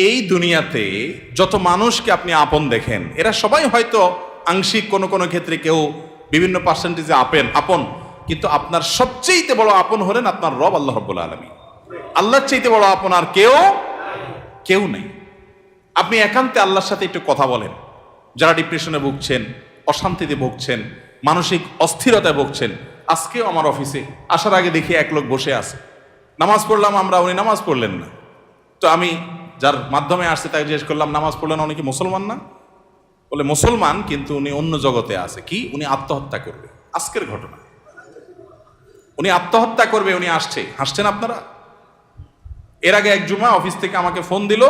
এই দুনিয়াতে যত মানুষকে আপনি আপন দেখেন, এরা সবাই হয়তো আংশিক কোনো কোনো ক্ষেত্রে কেউ বিভিন্ন পার্সেন্টেজে আপন, কিন্তু আপনার সবচেয়ে বড় আপন হলেন আপনার রব আল্লাহ রাব্বুল আলামিন। আল্লাহর চাইতে বড় আপন আর কেউ নেই। আপনি একান্তে আল্লাহর সাথে একটু কথা বলেন। যারা ডিপ্রেশনে ভুগছেন, অশান্তিতে ভুগছেন, মানসিক অস্থিরতায় ভুগছেন, আজকেও আমার অফিসে আসার আগে দেখি এক লোক বসে আছে, নামাজ পড়লাম আমরা, উনি নামাজ পড়লেন না। তো আমি যার মাধ্যমে আসছে তাকে জিজ্ঞেস করলাম, নামাজ পড়লেন, উনি কি মুসলমান না? বলে মুসলমান, কিন্তু উনি অন্য জগতে আছে। কি? উনি আত্মহত্যা করবে। আজকের ঘটনা, উনি আত্মহত্যা করবে, উনি আসছে। হাসছেন আপনারা? এর আগে এক জুমা অফিস থেকে আমাকে ফোন দিল,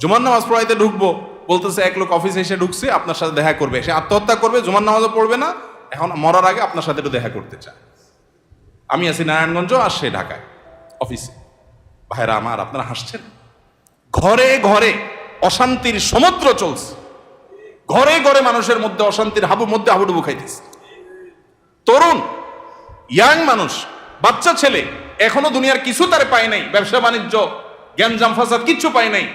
জুমার নামাজ পড়াইতে ঢুকবো, বলতেছে এক লোক অফিসে এসে ঢুকছে, আপনার সাথে দেখা করবে, সে আত্মহত্যা করবে, জুমার নামাজও পড়বে না, এখন মরার আগে আপনার সাথে একটু দেখা করতে চায়। আমি আছি নারায়ণগঞ্জ, আর সে ঢাকায় অফিসে। ভাইরা আমার, আপনারা হাসছেন? ঘরে ঘরে অশান্তির সমুদ্র চলছে, ঘরে ঘরে মানুষের মধ্যে অশান্তির হাবুডুবু খাইতেছে। তরুণ ইয়াং মানুষ, বাচ্চা ছেলে এখনো দুনিয়ার কিছু তারে পায় নাই, ব্যবসা বাণিজ্য জ্ঞানজাম ফাসাদ কিচ্ছু পায় নাই,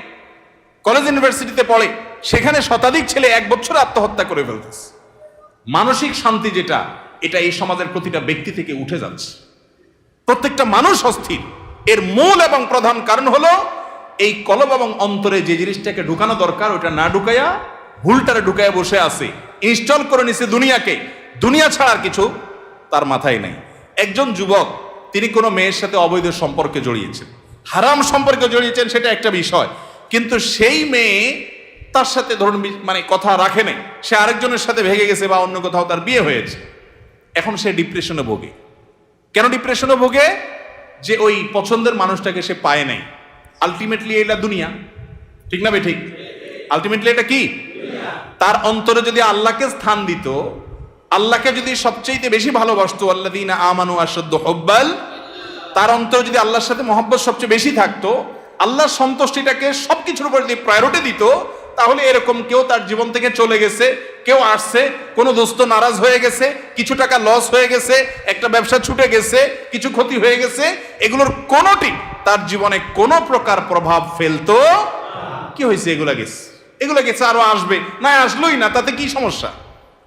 কলেজ ইউনিভার্সিটিতে পড়ে, সেখানে শতাধিক ছেলে এক বছরে আত্মহত্যা করে ফেলতেছে। মানসিক শান্তি যেটা, এটা এই সমাজের প্রতিটা ব্যক্তি থেকে উঠে যাচ্ছে। প্রত্যেকটা মানুষ অস্থির। এর মূল এবং প্রধান কারণ হলো এই কলব এবং অন্তরে যে জিনিসটাকে ঢুকানো দরকার ওটা না ঢুকাইয়া ভুলটারে ঢুকাইয়া বসে আছে, ইনস্টল করে নিছে দুনিয়াকে। দুনিয়া ছাড়ার কিছু তার মাথায় নাই। একজন যুবক, তিনি কোনো মেয়ের সাথে অবৈধ সম্পর্কে জড়িয়েছেন, হারাম সম্পর্কে জড়িয়েছেন, সেটা একটা বিষয়, কিন্তু সেই মেয়ে তার সাথে ধরুন মানে কথা রাখে নাই, সে আরেকজনের সাথে ভেগে গেছে বা অন্য কোথাও তার বিয়ে হয়েছে। এখন সে ডিপ্রেশনে ভোগে। কেন ডিপ্রেশনে ভোগে? যে ওই পছন্দের মানুষটাকে সে পায় নাই। আলটিমেটলি এটা দুনিয়া, ঠিক না? ঠিক। আলটিমেটলি এটা কি? তার অন্তরে যদি আল্লাহকে স্থান দিত, আল্লাহকে যদি সবচেয়ে বেশি ভালোবাসতো, আল্লাযীনা আমানু আশাদ্দু হুব্বাল, তার অন্তরে যদি আল্লাহর সাথে মহব্বত সবচেয়ে বেশি থাকতো, আল্লাহর সন্তুষ্টিটাকে সবকিছুর উপর যদি প্রায়োরিটি দিত, তাহলে এরকম কেউ তার জীবন থেকে চলে গেছে, কেউ আসছে, কোনো দোস্ত নারাজ হয়ে গেছে, কিছু টাকা লস হয়ে গেছে, একটা ব্যবসা ছুটে গেছে, কিছু ক্ষতি হয়ে গেছে, এগুলোর কোনোটি তার জীবনে কোনো প্রকার প্রভাব ফেলতো? কি হয়েছে? এগুলা গেছে, আরো আসবে, না আসলোই না, তাতে কি সমস্যা?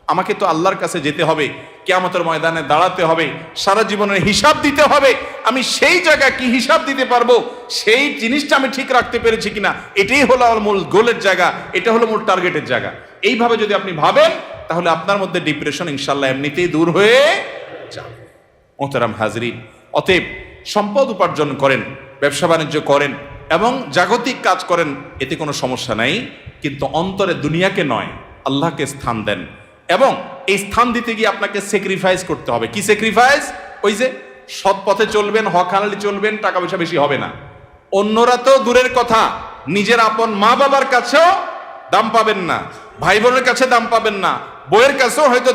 আমাকে তো আল্লাহর কাছে যেতে হবে, কিয়ামতের ময়দানে দাঁড়াতে হবে, সারা জীবনের হিসাব দিতে হবে। আমি সেই জায়গা কি হিসাব দিতে পারবো, সেই জিনিসটা আমি ঠিক রাখতে পেরেছি কিনা, এটাই হলো আমার মূল গোলের জায়গা, এটা হলো মূল টার্গেটের জায়গা। এইভাবে যদি আপনি ভাবেন, তাহলে আপনার মধ্যে ডিপ্রেশন ইনশাল্লাহ এমনিতেই দূর হয়ে যাবে। মোহতারাম হাজরিন, অতএব সম্পদ উপার্জন করেন, ব্যবসা বাণিজ্য করেন এবং জাগতিক কাজ করেন, এতে কোনো সমস্যা নাই, কিন্তু অন্তরে দুনিয়াকে নয়, আল্লাহকে স্থান দেন। এবং এই স্থান দিতে গিয়ে আপনাকে স্যাক্রিফাইস করতে হবে। কি স্যাক্রিফাইস? ওই যে সৎ পথে চলবেন, হক হালালি চলবেন, টাকা পয়সা বেশি হবে না। অন্যরা তো দূরের কথা, নিজের আপন মা বাবার কাছেও দাম পাবেন না, ভাই বোনের কাছে দাম পাবেন না, বইয়ের কাছেও হয়তো